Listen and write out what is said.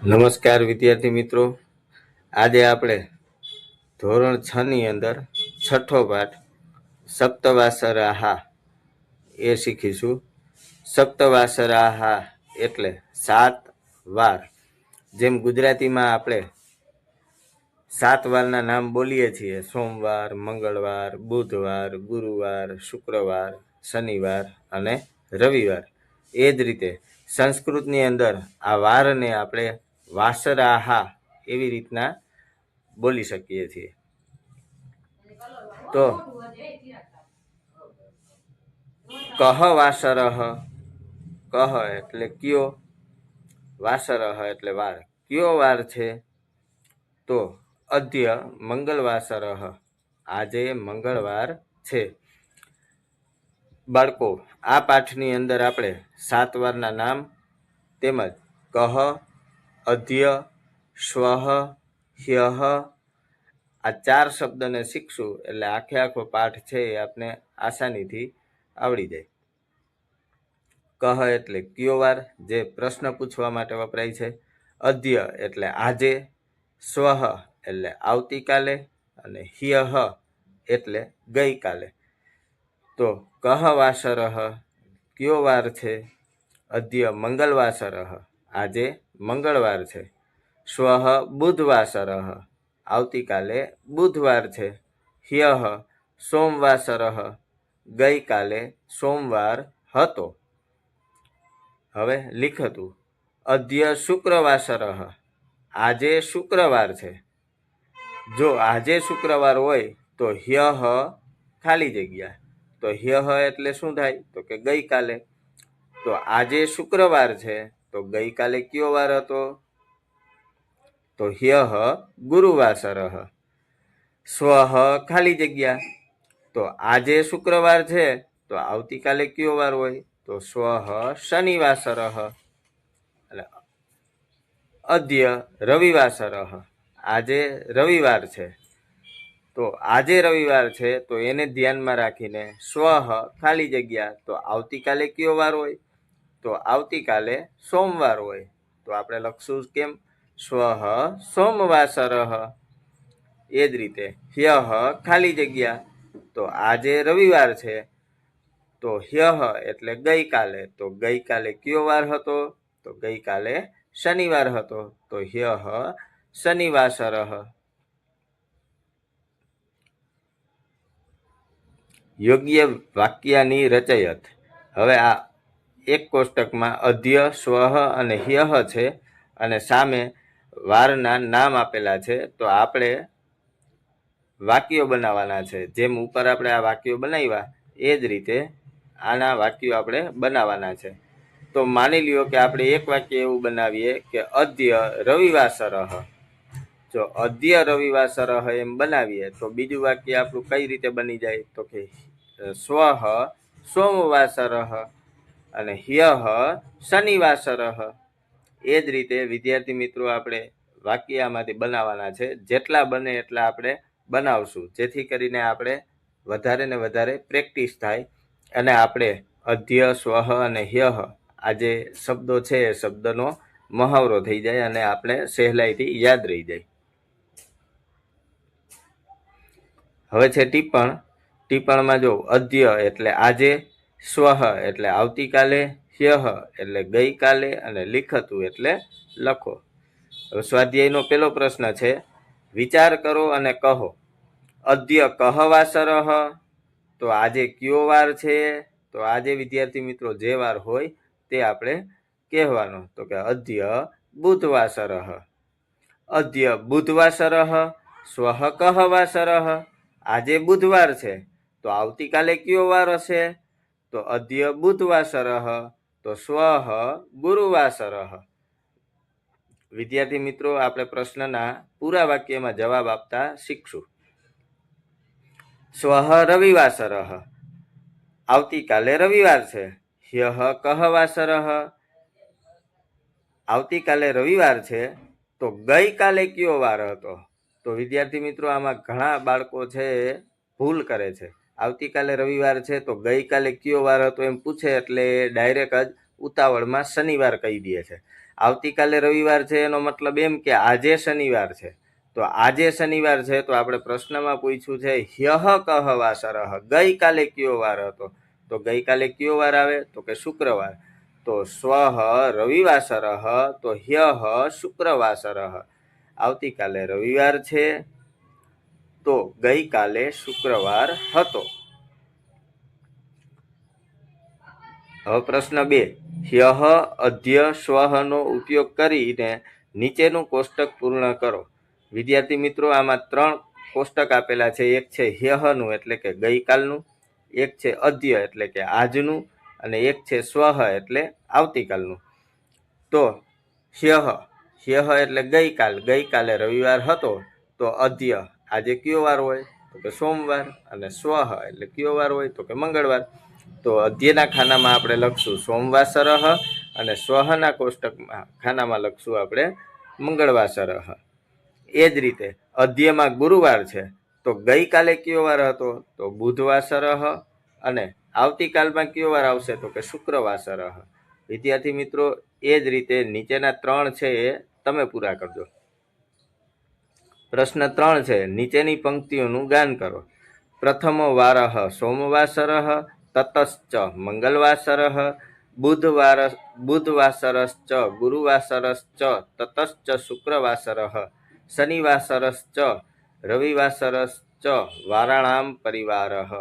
નમસ્કાર વિદ્યાર્થી મિત્રો, આજે આપણે ધોરણ 6 ની અંદર છઠ્ઠો પાઠ સપ્તવાસરાહા એ શીખીશું. સપ્તવાસરાહા એટલે 7 વાર. જેમ ગુજરાતીમાં આપણે 7 વારના નામ બોલીએ છીએ: સોમવાર, મંગળવાર, બુધવાર, ગુરુવાર, શુક્રવાર, શનિવાર અને રવિવાર. એ જ રીતે સંસ્કૃતની અંદર આ વારને આપણે વાસરાહા એવી રીતના બોલી શકીએ છીએ. તો કહ વાસરહ, કહ એટલે કયો, વાસરહ એટલે વાર. કયો વાર છે? તો અદ્ય મંગળવાસરહ, આજે મંગળવાર છે. બાળકો, આ પાઠની અંદર આપણે 7 વારના નામ તેમજ કહ, અધ્ય, શ્વઃ, હ્યઃ આ 4 શબ્દને શીખશું એટલે આખો પાઠ છે એ આપણે આસાનીથી આવડી જાય. કહ એટલે કયો વાર, જે પ્રશ્ન પૂછવા માટે વપરાય છે. અદ્ય એટલે આજે, સ્વઃ એટલે આવતીકાલે અને હ્યઃ એટલે ગઈકાલે. તો કહ વાસરઃ કયો વાર છે? અદ્ય મંગળવાસરઃ, આજે મંગળવાર છે. શ્વઃ બુધવાસરઃ, આવતીકાલે બુધવાર છે. હ્યઃ સોમવાસરઃ, ગઈકાલે સોમવાર હતો. હવે લિખતું. અદ્ય શુક્રવાસરઃ, આજે શુક્રવાર છે. જો આજે શુક્રવાર હોય તો હ્યઃ ખાલી જગ્યા. તો હ્યઃ એટલે શું થાય? તો કે ગઈકાલે. તો આજે શુક્રવાર છે તો ગઈકાલે કયો વાર હતો? તો હ્યઃ ગુરુવાસરઃ. સ્વઃ ખાલી જગ્યા. તો આજે શુક્રવાર છે તો આવતીકાલે કયો વાર હોય? તો સ્વઃ શનિવાસરઃ. એટલે અદ્ય રવિવાસરઃ, આજે રવિવાર છે. તો આજે રવિવાર છે તો એને ધ્યાનમાં રાખીને સ્વઃ ખાલી જગ્યા. તો આવતીકાલે કયો વાર હોય? તો આવતીકાલે સોમવાર હોય. તો આપણે લખશું કેમ? સ્વઃ સોમવાસરઃ. એ જ રીતે હ્યઃ ખાલી જગ્યા. તો આજે રવિવાર છે તો હ્યઃ એટલે ગઈકાલે. તો ગઈકાલે કયો વાર હતો? તો ગઈકાલે શનિવાર હતો. તો હ્યઃ શનિવાસરઃ. યોગ્ય વાક્યાની રચયત. હવે આ એક કોષ્ટકમાં અધ્ય, સ્વઃ અને હ્યઃ છે અને સામે વારના નામ આપેલા છે. તો આપણે વાક્યો બનાવવાના છે. જેમ ઉપર આપણે આ વાક્યો બનાવ્યા એ જ રીતે આના વાક્યો આપણે બનાવવાના છે. તો માની લ્યો કે આપણે એક વાક્ય એવું બનાવીએ કે અદ્ય રવિવાસરઃ. જો અદ્ય રવિવાસરઃ એમ બનાવીએ તો બીજું વાક્ય આપણું કઈ રીતે બની જાય? તો કે સ્વઃ સોમવાસરઃ અને હ્યઃ શનિવાસરઃ. એ જ રીતે વિદ્યાર્થી મિત્રો આપણે વાક્ય આમાંથી બનાવવાના છે. જેટલા બને એટલા આપણે બનાવશું, જેથી કરીને આપણે વધારે ને વધારે પ્રેક્ટિસ થાય અને આપણે અધ્ય, સ્વઃ અને હ્યઃ આ જે શબ્દો છે એ શબ્દનો મહાવરો થઈ જાય અને આપણે સહેલાઈથી યાદ રહી જાય. હવે છે ટિપ્પણ. ટિપ્પણમાં જો અદ્ય એટલે આજે, સ્વઃ એટલે આવતીકાલે, હ્યઃ એટલે ગઈકાલે અને લિખતું એટલે લખો. હવે સ્વાધ્યાયનો પહેલો પ્રશ્ન છે. વિચાર કરો અને કહો. અદ્ય કહ વાસરઃ, તો આજે કયો વાર છે? તો આજે વિદ્યાર્થી મિત્રો જે વાર હોય તે આપણે કહેવાનો. તો કે અદ્ય બુધવાસરઃ. અદ્ય બુધવાસરઃ. સ્વઃ કહ વાસરઃ, આજે બુધવાર છે તો આવતીકાલે કયો વાર હશે? તો અદ્ય બુધવાસરઃ. તો સ્વઃ ગુરુવાસરઃ. વિદ્યાર્થી મિત્રો આપણે પ્રશ્નના પૂરા વાક્યમાં જવાબ આપતા શીખશું. સ્વઃ રવિવાસરઃ, આવતીકાલે રવિવાર છે. હ્યઃ કહ વાસરઃ, આવતીકાલે રવિવાર છે તો ગઈકાલે કયો વાર હતો? તો વિદ્યાર્થી મિત્રો આમાં ઘણા બાળકો છે ભૂલ કરે છે. આવતીકાલે રવિવાર છે તો ગઈકાલે કયો વાર હતો એમ પૂછે એટલે ડાયરેક્ટ જ ઉતાવળમાં શનિવાર કહી દે છે. આવતીકાલે રવિવાર છે એનો મતલબ એમ કે આજે શનિવાર છે. તો આજે શનિવાર છે તો આપણે પ્રશ્નમાં પૂછ્યું છે હ્યઃ કઃ વાસરઃ, ગઈકાલે કયો વાર હતો? તો ગઈકાલે કયો વાર આવે? તો કે શુક્રવાર. તો સ્વઃ રવિવાસરઃ, તો હ્યઃ શુક્રવાસરઃ. આવતીકાલે રવિવાર છે તો ગઈકાલે શુક્રવાર હતો. હવે પ્રશ્ન 2, હ્યઃ અધ્ય સ્વઃનો ઉપયોગ કરીને નીચેનું કોષ્ટક પૂર્ણ કરો. વિદ્યાર્થી મિત્રો, આમાં 3 કોષ્ટક આપેલા છે. એક છે હ્યઃનું એટલે કે ગઈકાલનું, એક છે અધ્ય એટલે કે આજનું, અને એક છે સ્વઃ એટલે આવતીકાલનું. તો હ્યઃ એટલે ગઈકાલ, ગઈકાલે રવિવાર હતો. તો અધ્ય આજે કયો વાર હોય? તો કે સોમવાર. અને સ્વઃ એટલે કયો વાર હોય? તો કે મંગળવાર. તો અધ્યના ખાનામાં આપણે લખશું સોમવાસરઃ અને સ્વઃના કોષ્ટકમાં ખાનામાં લખશું આપણે મંગળવાસરઃ. એ જ રીતે અધ્યમાં ગુરુવાર છે તો ગઈકાલે કયો વાર હતો? તો બુધવાસરઃ. અને આવતીકાલમાં કયો વાર આવશે? તો કે શુક્રવાસરઃ. વિદ્યાર્થી મિત્રો, એ જ રીતે નીચેના 3 છે એ તમે પૂરા કરજો. પ્રશ્ન 3 છે, નીચેની પંક્તિઓનું ગાન કરો. પ્રથમો વારઃ સોમવાસરઃ, તતશ્ચ મંગલવાસરઃ, બુધવાસરશ્ચ ગુરુવાસરશ્ચ, તતશ્ચ શુક્રવાસરઃ, શનિવાસરશ્ચ રવિવાસરશ્ચ વારાણામ પરિવારઃ.